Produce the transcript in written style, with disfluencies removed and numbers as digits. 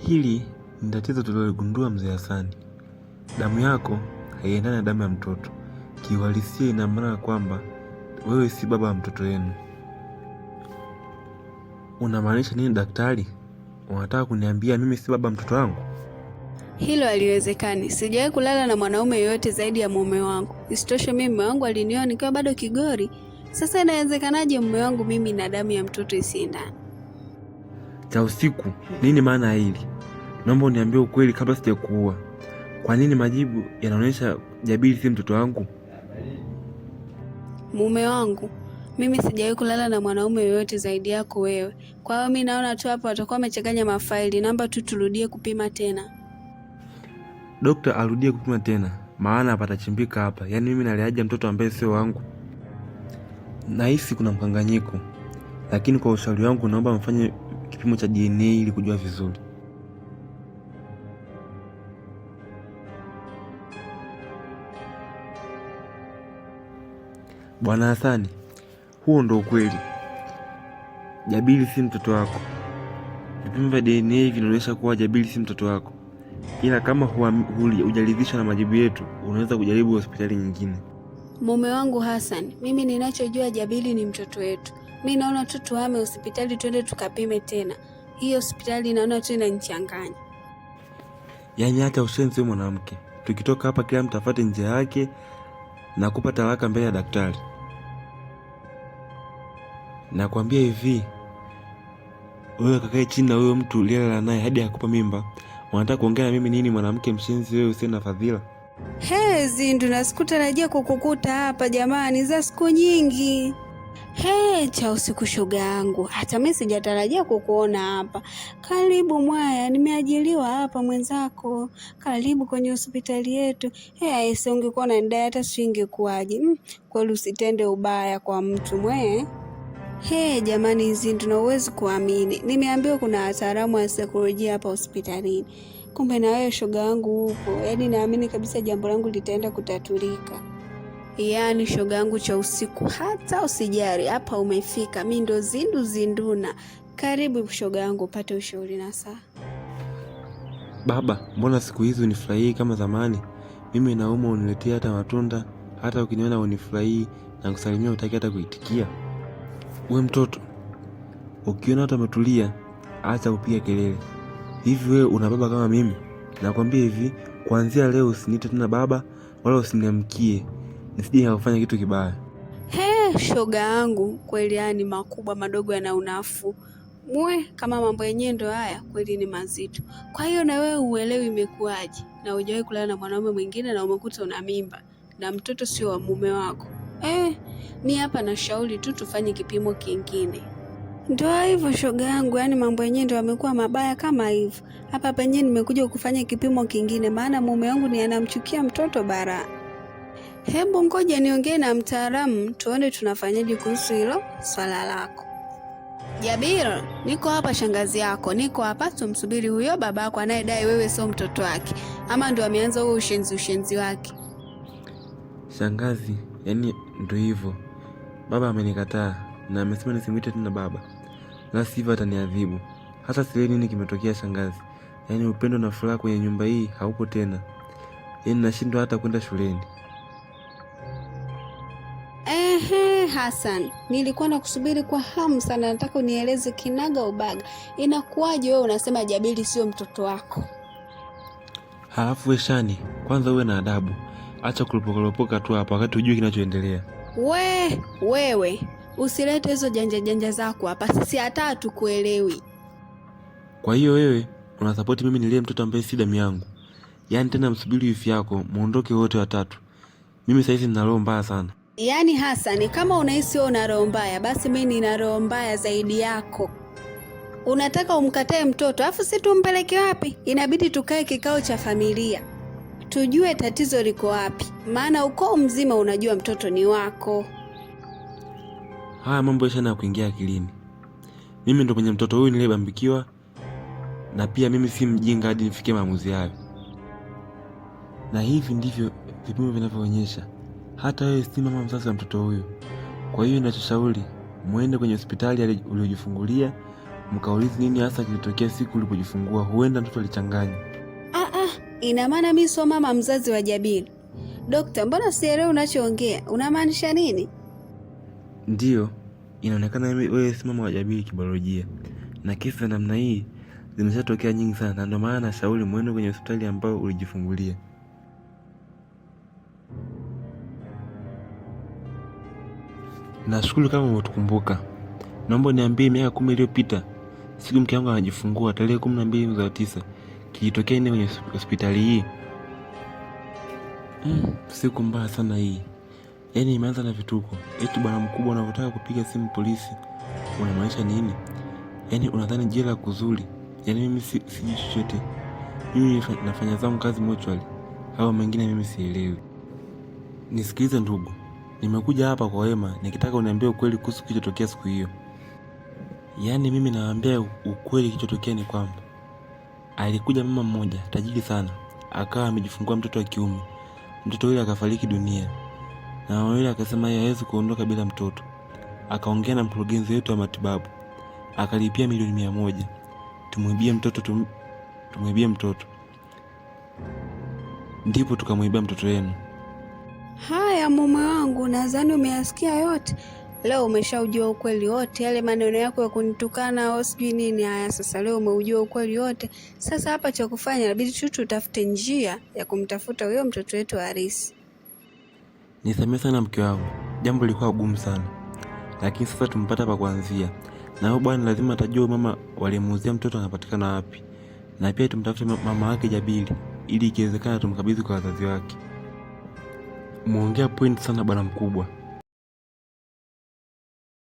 Hili ni tatizo tulilogundua mzee Hasani. Damu yako haiendani na damu ya mtoto. Kiuhalisia ina maana kwamba wewe si baba wa mtoto wenu. Unamaanisha nini daktari? Unataka kuniambia mimi si baba mtoto wangu? Hilo haliwezekani. Sijawahi kulala na mwanaume yoyote zaidi ya mume wangu. Isitoshe mimi mume wangu alinioa nikiwa bado kigori. Sasa inawezekanaje mume wangu mimi na damu ya mtoto isiendane? Cha usiku, nini maana hili? Naomba uniambie ukweli kabla sijakuua. Kwa nini majibu yanaonyesha Jabiri si mtoto wangu? Mume wangu, mimi sijawahi kulala na mwanaume yoyote zaidi yako wewe. Kwa hiyo mimi naona tu hapa watakuwa wamechanganya mafaili. Naomba tu turudie kupima tena. Dokta arudie kupima tena, maana patachimbika hapa. Yaani mimi naliaja mtoto ambaye sio wangu. Nahisi kuna mkanganyiko. Lakini kwa ushauri wangu naomba mfanye kipimo cha DNA ili kujua vizuri. Bwana Hasani, huo ndo ukweli. Jabiri si mtoto wako. Vipimo vya DNA vinaonyesha kuwa Jabiri si mtoto wako. Ila kama hujaridhishwa na majibu yetu, unaweza kujaribu hospitali nyingine. Mume wangu Hassan, mimi ninachojua Jabiri ni mtoto wetu. Mimi naona tu tuhame hospitali twende tukapime tena. Hii hospitali naona tu inanichanganya. Yaani hata ushenzi mwanamke. Tukitoka hapa kila mtu afuate njia yake na kupa talaka mbele ya daktari. Nakwambia hivi, wewe kakae chini na huyo mtu uliyelala naye hadi akupa mimba. Unataka kuongea na mimi nini mwanamke mshenzi wewe usiye na fadhila? Zindu na sikutarajia kukukuta hapa jamani, za siku nyingi. Cha usiku shoga yangu. Hata mimi sijatarajia kukuona hapa. Karibu mwaya, nimeajiliwa hapa mwenzako. Karibu kwenye hospitali yetu. Aise ungekuwa na ndaya hata singekuaje. Kweli usitende ubaya kwa mtu mwe. Jamani Zindu na uwezi kuamini. Nimeambiwa kuna wataalamu wa saikolojia hapa hospitalini. Kumbe na wewe shoga yangu upo. Yaani naamini kabisa jambo langu litaenda kutatulika. Yaani shoga yangu cha usiku, hata usijari hapa umefika. Mimi ndo Zindu Zinduna. Karibu shoga yangu upate ushauri na saa. Baba, mbona siku hizi unifurahii kama zamani? Mimi naumwa uniletea hata matunda, hata ukiniona unifurahii na kusalimia utaki hata kuitikia. Wewe mtoto, ukiona watu wametulia, acha kupiga kelele. Hivi wewe una baba kama mimi? Nakwambia hivi, kuanzia leo usiniite tena baba wala usiniamkie. Nisije kufanya kitu kibaya. Shoga yangu, kweli yani makubwa madogo yana unafuu. Kama mambo yenyewe ndo haya, kweli ni mazito. Kwa hiyo na wewe uelewi imekuaje? Na hujawahi kulala na mwanaume mwingine na umekuta una mimba na mtoto sio wa mume wako. Mimi hapa na shauri tu tufanye kipimo kingine. Ndio hivyo shoga yangu, yani mambo yenyewe ndio yamekuwa mabaya kama hivyo. Hapa penyewe nimekuja kufanya kipimo kingine maana mume wangu ni anamchukia mtoto bara. Hebu ngoja niongee na mtaalamu tuone tunafanyaje kuhusu hilo swala lako. Jabir, niko hapa shangazi yako. Niko hapa tumsubiri huyo babako anayedai wewe sio mtoto wake. Ama ndio ameanza huo ushenzi wake. Shangazi, yani ndio hivyo. Baba amenikataa na amesema nisimwite tena baba. La sivyo ataniadhibu. Hata sielewi nini kimetokea shangazi. Yani upendo na furaha kwenye nyumba hii haupo tena. Yani nashindwa hata kwenda shuleni. Hassan, nilikuwa nakusubiri kwa hamu sana, nataka unieleze kinaga ubaga. Inakuwaje wewe unasema Jabiri sio mtoto wako? Halafu we Shani, kwanza uwe na adabu. Acha kulopokolopoka tu hapa wakati hujui kinachoendelea. Wewe, usilete hizo janja zako hapa. Sisi hata hatukuelewi. Kwa hiyo wewe unasupport mimi nilie mtoto ambaye si damu yangu. Yaani tena msubiri wifi yako muondoke wote watatu. Mimi sasa hivi nina roho mbaya sana. Yaani Hassan, kama unahisi wewe una roho mbaya, basi mimi nina roho mbaya zaidi yako. Unataka umkatae mtoto, afu si tumpeleke wapi? Inabidi tukae kikao cha familia. Tujue tatizo liko wapi. Maana ukoo mzima unajua mtoto ni wako. Haya mambo yashana kuingia akilini. Mimi ndo mwenye mtoto huyu niliyebambikiwa, na pia mimi si mjinga hadi nifikie maamuzi hayo. Na hivi ndivyo vipimo vinavyoonyesha. Hata wewe si mama mzazi wa mtoto huyo. Kwa hiyo ninachoshauri, muende kwenye hospitali uliyojifungulia, mkaulize nini hasa kilitokea siku ulipojifungua, huenda mtoto alichanganya. Ina maana mimi sio mama mzazi wa Jabiri? Dokta, mbona sielewi unachoongea? Unamaanisha nini? Ndiyo, inaonekana wewe si mama wa Jabiri kibiolojia, na kesi za namna hii zimeshatokea nyingi sana, na ndio maana nashauri mwende kwenye hospitali ambayo ulijifungulia. Nashukuru kama umetukumbuka. Naomba niambie, miaka 10 iliyopita siku mke wangu anajifungua tarehe 12 mwezi wa 9, kilitokea nini kwenye hospitali hii? Siku mbaya sana hii. Yaani imeanza na vituko. Eti bwana mkubwa anataka kupiga simu polisi. Unamaanisha nini? Yaani unadhani jela kuzuri? Yaani mimi sijui chochote. Mimi nafanya zangu kazi mochwali. Hao mengine mimi sielewi. Nisikilize ndugu. Nimekuja hapa kwa wema nikitaka uniambie ukweli kuhusu kilichotokea siku hiyo. Yaani mimi naambia ukweli, kilichotokea ni kwamba alikuja mama mmoja tajiri sana, akawa amejifungua mtoto wa kiume. Mtoto yule akafariki dunia, na mama yule akasema yeye hawezi kuondoka bila mtoto. Akaongea na mkurugenzi wetu wa matibabu, akalipia milioni 100 tumwibie mtoto. Ndipo tukamwibia mtoto wenu. Haya mume wangu, nadhani umeyasikia yote. Leo umeshaujua ukweli wote, yale maneno yako ya kunitukana au sijui nini. Haya sasa, leo umeujua ukweli wote. Sasa hapa cha kufanya inabidi tu tutafute njia ya kumtafuta huyo mtoto wetu Harisi. Nisamehe sana mke wangu, jambo lilikuwa gumu sana, lakini sasa tumpata pa kuanzia. Na huyo bwana lazima atajua mama walimuuzia mtoto anapatikana wapi, na pia tumtafute mama wake Jabiri ili ikiwezekana tumkabidhi kwa wazazi wake. Muongea point sana bwana mkubwa.